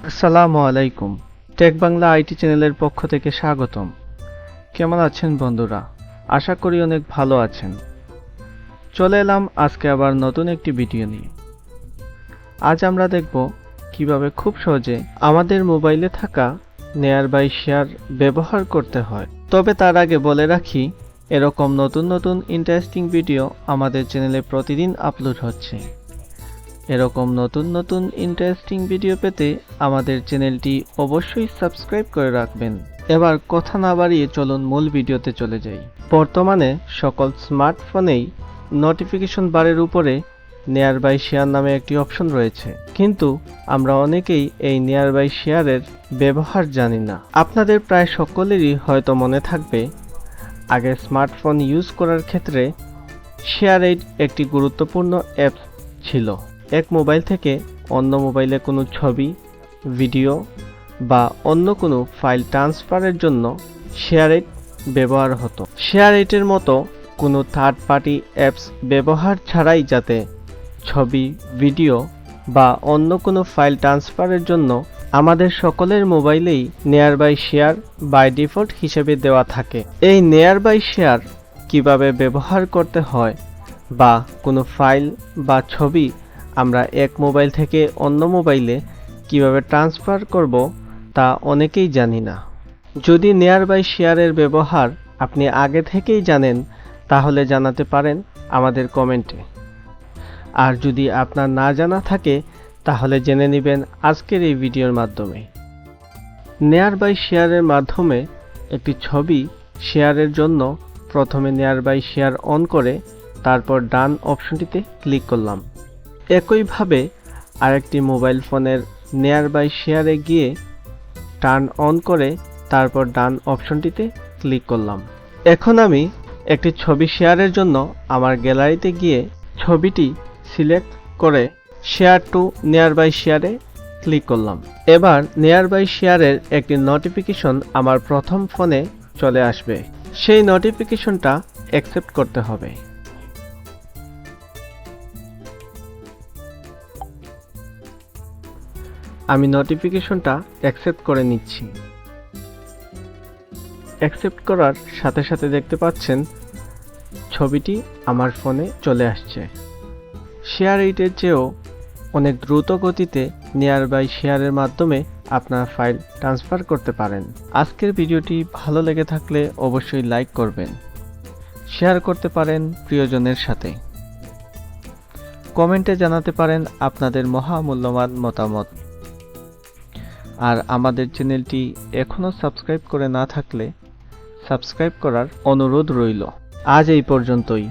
আসসালামু আলাইকুম। Take Bangla IT চ্যানেলের পক্ষ থেকে স্বাগতম। কেমন আছেন বন্ধুরা? আশা করি অনেক ভালো আছেন। চলে এলাম আজকে আবার নতুন একটি ভিডিও নিয়ে। আজ আমরা দেখব কিভাবে খুব সহজে আমাদের মোবাইলে থাকা নেয়ার বাই শেয়ার ব্যবহার করতে হয়। তবে তার আগে বলে রাখি, এরকম নতুন নতুন ইন্টারেস্টিং ভিডিও আমাদের চ্যানেলে প্রতিদিন আপলোড হচ্ছে। এরকম নতুন নতুন ইন্টারেস্টিং ভিডিও পেতে আমাদের চ্যানেলটি অবশ্যই সাবস্ক্রাইব করে রাখবেন। এবার কথা না বাড়িয়ে চলুন মূল ভিডিওতে চলে যাই। বর্তমানে সকল স্মার্টফোনেই নোটিফিকেশন বারের উপরে নেয়ার বাই শেয়ার নামে একটি অপশন রয়েছে, কিন্তু আমরা অনেকেই এই নেয়ার বাই শেয়ারের ব্যবহার জানি না। আপনাদের প্রায় সকলেরই হয়তো মনে থাকবে, আগে স্মার্টফোন ইউজ করার ক্ষেত্রে শেয়ার এইড একটি গুরুত্বপূর্ণ অ্যাপ ছিল। এক মোবাইল থেকে অন্য মোবাইলে কোনো ছবি, ভিডিও বা অন্য কোনো ফাইল ট্রান্সফারের জন্য শেয়ার এইড ব্যবহার হতো। শেয়ার এইডের মতো কোনো থার্ড পার্টি অ্যাপস ব্যবহার ছাড়াই যাতে ছবি, ভিডিও বা অন্য কোনো ফাইল ট্রান্সফারের জন্য আমাদের সকলের মোবাইলেই নেয়ার বাই শেয়ার বাই ডিফল্ট হিসেবে দেওয়া থাকে। এই নেয়ার বাই শেয়ার কিভাবে ব্যবহার করতে হয় বা কোনো ফাইল বা ছবি আমরা এক মোবাইল থেকে অন্য মোবাইলে কিভাবে ট্রান্সফার করব তা অনেকেই জানি না। যদি নেয়ার বাই শেয়ারের ব্যবহার আপনি আগে থেকেই জানেন তাহলে জানাতে পারেন আমাদের কমেন্টে। আর যদি আপনার না জানা থাকে তাহলে জেনে নেবেন আজকের এই ভিডিওর মাধ্যমে। নেয়ার বাই শেয়ারের মাধ্যমে একটি ছবি শেয়ারের জন্য প্রথমে নেয়ার বাই শেয়ার অন করে তারপর ডান অপশনটিতে ক্লিক করলাম। একইভাবে আরেকটি মোবাইল ফোনের নেয়ার বাই শেয়ারে গিয়ে টার্ন অন করে তারপর ডান অপশনটিতে ক্লিক করলাম। এখন আমি একটি ছবি শেয়ারের জন্য আমার গ্যালারিতে গিয়ে ছবিটি সিলেক্ট করে শেয়ার টু নেয়ার বাই শেয়ারে ক্লিক করলাম। এবার নেয়ার বাই শেয়ারের একটি নোটিফিকেশন আমার প্রথম ফোনে চলে আসবে। সেই নোটিফিকেশনটা অ্যাকসেপ্ট করতে হবে। আমি নোটিফিকেশনটা অ্যাকসেপ্ট করে নিচ্ছি। অ্যাকসেপ্ট করার সাথে সাথে দেখতে পাচ্ছেন ছবিটি আমার ফোনে চলে আসছে। শেয়ার এইটের চেয়েও অনেক দ্রুত গতিতে নেয়ার বাই শেয়ারের মাধ্যমে আপনার ফাইল ট্রান্সফার করতে পারেন। আজকের ভিডিওটি ভালো লেগে থাকলে অবশ্যই লাইক করবেন, শেয়ার করতে পারেন প্রিয়জনের সাথে। কমেন্টে জানাতে পারেন আপনাদের মহামূল্যবান মতামত। আর আমাদের চ্যানেলটি এখনও সাবস্ক্রাইব করে না থাকলে সাবস্ক্রাইব করার অনুরোধ রইল। আজ এই পর্যন্তই।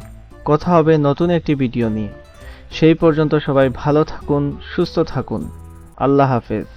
কথা হবে নতুন একটি ভিডিও নিয়ে। সেই পর্যন্ত সবাই ভালো থাকুন, সুস্থ থাকুন। আল্লাহ হাফেজ।